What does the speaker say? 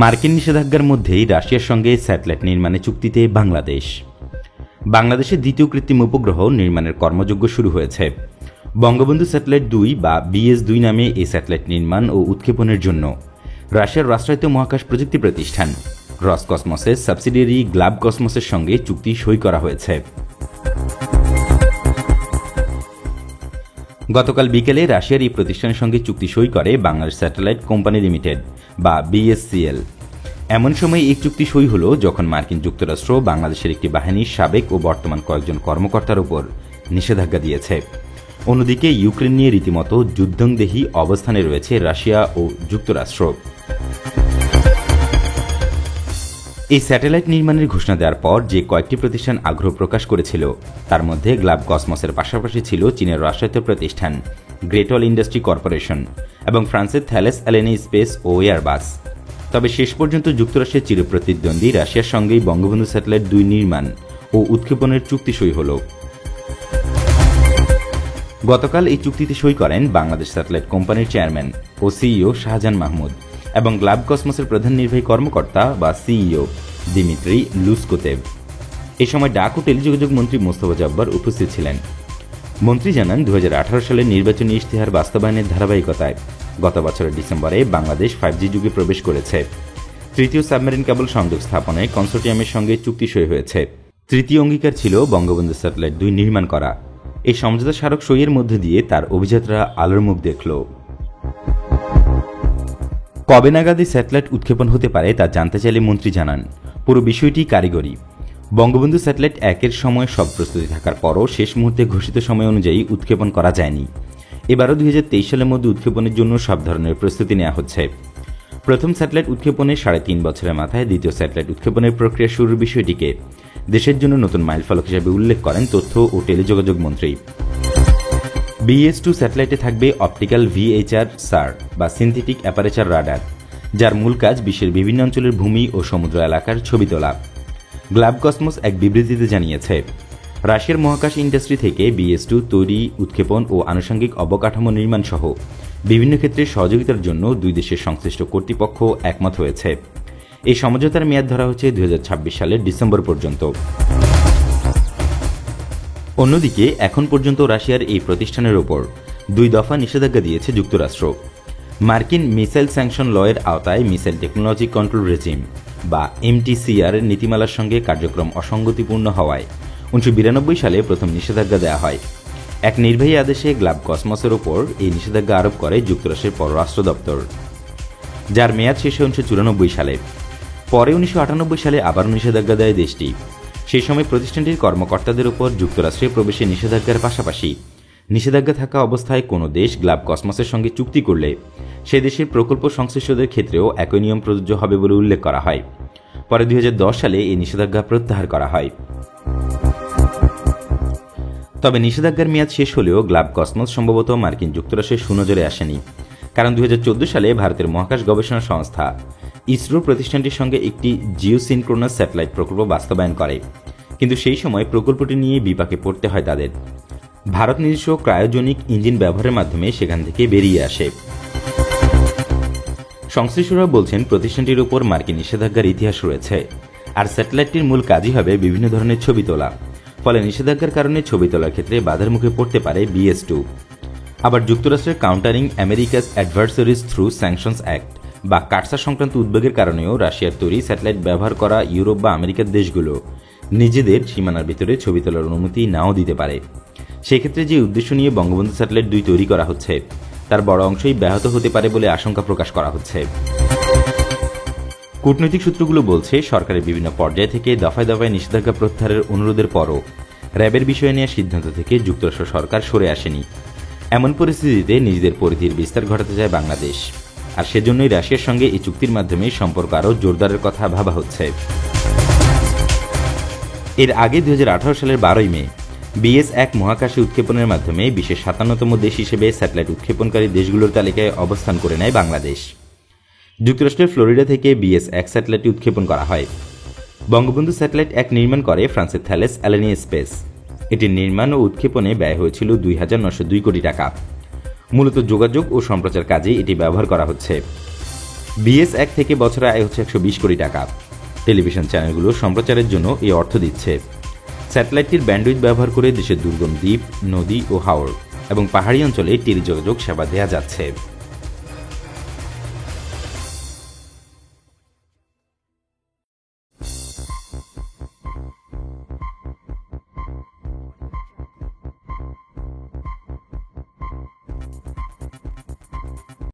মার্কিন নিষেধাজ্ঞার মধ্যেই রাশিয়ার সঙ্গে স্যাটেলাইট নির্মাণে চুক্তিতে বাংলাদেশ। বাংলাদেশের দ্বিতীয় কৃত্রিম উপগ্রহ নির্মাণের কর্মযজ্ঞ শুরু হয়েছে। বঙ্গবন্ধু স্যাটেলাইট ২ বা BS-2 নামে এই স্যাটেলাইট নির্মাণ ও উৎক্ষেপণের জন্য রাশিয়ার রাষ্ট্রায়ত্ত মহাকাশ প্রযুক্তি প্রতিষ্ঠান রসকসমসের সাবসিডিয়ারি গ্লাবকসমসের সঙ্গে চুক্তি সই করা হয়েছে। গতকাল বিকেলে রাশিয়ার এই প্রতিষ্ঠানের সঙ্গে চুক্তি সই করে বাংলাদেশ স্যাটেলাইট কোম্পানি লিমিটেড বা BSCL। এমন সময় এই চুক্তি সই হল যখন মার্কিন যুক্তরাষ্ট্র বাংলাদেশের একটি বাহিনীর সাবেক ও বর্তমান কয়েকজন কর্মকর্তার উপর নিষেধাজ্ঞা দিয়েছে। অন্যদিকে ইউক্রেন নিয়ে রীতিমতো যুদ্ধংদেহী অবস্থানে রয়েছে রাশিয়া ও যুক্তরাষ্ট্র। এই স্যাটেলাইট নির্মাণের ঘোষণা দেওয়ার পর যে কয়েকটি প্রতিষ্ঠান আগ্রহ প্রকাশ করেছিল তার মধ্যে গ্লাবকসমসের পাশাপাশি ছিল চীনের রাষ্ট্রায়ত্ত প্রতিষ্ঠান গ্রেট অল ইন্ডাস্ট্রি কর্পোরেশন এবং ফ্রান্সের থ্যালেস অ্যালেনি স্পেস ও এয়ারবাস। তবে শেষ পর্যন্ত যুক্তরাষ্ট্রের চিরপ্রতিদ্বন্দ্বী রাশিয়ার সঙ্গেই বঙ্গবন্ধু স্যাটেলাইট ২ নির্মাণ ও উৎক্ষেপণের চুক্তি সই হল। গতকাল এই চুক্তিতে সই করেন বাংলাদেশ স্যাটেলাইট কোম্পানির চেয়ারম্যান ও সিইও শাহজাহান মাহমুদ এবং গ্লাবকসমসের প্রধান নির্বাহী কর্মকর্তা বা সিইও দিমিত্রি লুসকোতেভ। এ সময় ডাক ও টেলিযোগাযোগ মন্ত্রী মোস্তফা জব্বার উপস্থিত ছিলেন। মন্ত্রী জানান ২০১৮ সালের নির্বাচনী ইশতেহার বাস্তবায়নের ধারাবাহিকতায় গত বছরের ডিসেম্বরে বাংলাদেশ 5G যুগে প্রবেশ করেছে। তৃতীয় সাবমেরিন কেবল সংযোগ স্থাপনে কনসোর্টিয়ামের সঙ্গে চুক্তি সই হয়েছে। তৃতীয় অঙ্গীকার ছিল বঙ্গবন্ধু স্যাটেলাইট ২ নির্মাণ করা। এই সমঝোতা স্মারক সইয়ের মধ্যে দিয়ে তার অভিযাত্রা আলোর মুখ দেখল। কবে নাগাদ স্যাটেলাইট উৎক্ষেপণ হতে পারে তা জানতে চাইলে মন্ত্রী জানান, পুরো বিষয়টি কারিগরি। বঙ্গবন্ধু স্যাটেলাইট ১-এর সময় সব প্রস্তুতি থাকার পরও শেষ মুহূর্তে ঘোষিত সময় অনুযায়ী উৎক্ষেপণ করা যায়নি। এবারও ২০২৩ সালের মধ্যে উৎক্ষেপণের জন্য সব ধরনের প্রস্তুতি নেওয়া হচ্ছে। প্রথম স্যাটেলাইট উৎক্ষেপণের ৩.৫ বছরের মাথায় দ্বিতীয় স্যাটেলাইট উৎক্ষেপণের প্রক্রিয়া শুরুর বিষয়টিকে দেশের জন্য নতুন মাইলফলক হিসেবে উল্লেখ করেন তথ্য ও টেলিযোগাযোগ মন্ত্রী। BS-2 স্যাটেলাইটে থাকবে অপটিক্যাল VHR SAR বা সিনথেটিক অ্যাপারেচার রাডার, যার মূল কাজ বিশ্বের বিভিন্ন অঞ্চলের ভূমি ও সমুদ্র এলাকার ছবি তোলা। গ্লাবকসমস এক বিবৃতিতে জানিয়েছে, রাশিয়ার মহাকাশ ইন্ডাস্ট্রি থেকে BS-2 তৈরি, উৎক্ষেপণ ও আনুষঙ্গিক অবকাঠামো নির্মাণ সহ বিভিন্ন ক্ষেত্রে সহযোগিতার জন্য দুই দেশের সংশ্লিষ্ট কর্তৃপক্ষ একমত হয়েছে। এই সমঝোতার মেয়াদ ধরা হচ্ছে ২০২৬ সালের ডিসেম্বর পর্যন্ত। অন্যদিকে এখন পর্যন্ত রাশিয়ার এই প্রতিষ্ঠানের ওপর ২ দফা নিষেধাজ্ঞা দিয়েছে যুক্তরাষ্ট্র। মার্কিন মিসাইল স্যাংশন লয়ের আওতায় মিসাইল টেকনোলজি কন্ট্রোল রেজিম বা MTCR এর নীতিমালার সঙ্গে কার্যক্রম অসঙ্গতিপূর্ণ হওয়ায় ১৯৯২ সালে প্রথম নিষেধাজ্ঞা দেওয়া হয়। এক নির্বাহী আদেশে গ্লাবকসমসের ওপর এই নিষেধাজ্ঞা আরোপ করে যুক্তরাষ্ট্রের পররাষ্ট্র দপ্তর, যার মেয়াদ শেষ হয় ১৯৯৪ সালে। পরে ১৯৯৮ সালে আবারও নিষেধাজ্ঞা দেয় দেশটি। সেই সময় প্রতিষ্ঠানটির কর্মকর্তাদের উপর যুক্তরাষ্ট্রে প্রবেশে নিষেধাজ্ঞার পাশাপাশি নিষেধাজ্ঞা থাকা অবস্থায় কোনো দেশ গ্লাবকসমসের সঙ্গে চুক্তি করলে সে দেশের প্রকল্প সংশ্লিষ্টদের ক্ষেত্রেও একই নিয়ম প্রযোজ্য হবে বলে উল্লেখ করা হয়। পরে ২০১০ সালে এই নিষেধাজ্ঞা প্রত্যাহার করা হয়। তবে নিষেধাজ্ঞার মেয়াদ শেষ হলেও গ্লাবকসমস সম্ভবত মার্কিন যুক্তরাষ্ট্রের সুনজরে আসেনি, কারণ ২০১৪ সালে ভারতের মহাকাশ গবেষণা সংস্থা ইসরো প্রতিষ্ঠানটির সঙ্গে একটি জিওসিনক্রোনাস স্যাটেলাইট প্রকল্প বাস্তবায়ন করে, কিন্তু সেই সময় প্রকল্পটি নিয়ে বিপাকে পড়তে হয় তাদের। ভারত নিজস্ব ক্রায়োজেনিক ইঞ্জিন ব্যবহারের মাধ্যমে সেখান থেকে বেরিয়ে আসে। সংশ্লিষ্টরা বলছেন, প্রতিষ্ঠানটির উপর মার্কিন নিষেধাজ্ঞার ইতিহাস রয়েছে, আর স্যাটেলাইটটির মূল কাজই হবে বিভিন্ন ধরনের ছবি তোলা। ফলে নিষেধাজ্ঞার কারণে ছবি তোলার ক্ষেত্রে বাধার মুখে পড়তে পারে BS-2। আবার যুক্তরাষ্ট্রের countering America's adversaries through sanctions act বা কাটসা সংক্রান্ত উদ্বেগের কারণেও রাশিয়ার তৈরি স্যাটেলাইট ব্যবহার করা ইউরোপ বা আমেরিকার দেশগুলো নিজেদের সীমানার ভিতরে ছবি তোলার অনুমতি নাও দিতে পারে। সেক্ষেত্রে যে উদ্দেশ্য নিয়ে বঙ্গবন্ধু স্যাটেলাইট ২ তৈরি করা হচ্ছে তার বড় অংশই ব্যাহত হতে পারে বলে আশঙ্কা প্রকাশ করা হচ্ছে। কূটনৈতিক সূত্রগুলো বলছে, সরকারের বিভিন্ন পর্যায় থেকে দফায় দফায় নিষেধাজ্ঞা প্রত্যাহারের অনুরোধের পরও র্যাবের বিষয়ে নেওয়ার সিদ্ধান্ত থেকে যুক্তরাষ্ট্র সরকার সরে আসেনি। এমন পরিস্থিতিতে নিজেদের পরিধির বিস্তার ঘটাতে চায় বাংলাদেশ, আর সেজন্যই রাশিয়ার সঙ্গে এই চুক্তির মাধ্যমে সম্পর্ক আরও জোরদারের কথা ভাবা হচ্ছে। এর আগে ২০১৮ সালের ১২ই মে BS-1 মহাকাশে উৎক্ষেপণের মাধ্যমে বিশ্বের ৫৭তম দেশ হিসেবে স্যাটেলাইট উৎক্ষেপণকারী দেশগুলোর তালিকায় অবস্থান করে নেয় বাংলাদেশ। যুক্তরাষ্ট্রের ফ্লোরিডা থেকে BS-1 স্যাটেলাইটটি উৎক্ষেপণ করা হয়। বঙ্গবন্ধু স্যাটেলাইট ১ নির্মাণ করে ফ্রান্সের থ্যালেস অ্যালেনি স্পেস। এটির নির্মাণ ও উৎক্ষেপণে ব্যয় হয়েছিল ২,৯০২ কোটি টাকা। মূলত যোগাযোগ ও সম্প্রচার কাজে এটি ব্যবহার করা হচ্ছে। BS1 থেকে বছরে আয় হচ্ছে 120 কোটি টাকা। টেলিভিশন চ্যানেলগুলো সম্প্রচারের জন্য এই অর্থ দিচ্ছে। স্যাটেলাইটটির ব্যান্ডউইথ ব্যবহার করে দেশের দুর্গম দ্বীপ, নদী ও হাওর এবং পাহাড়ি অঞ্চলে টেলিযোগাযোগ সেবা দেওয়া যাচ্ছে।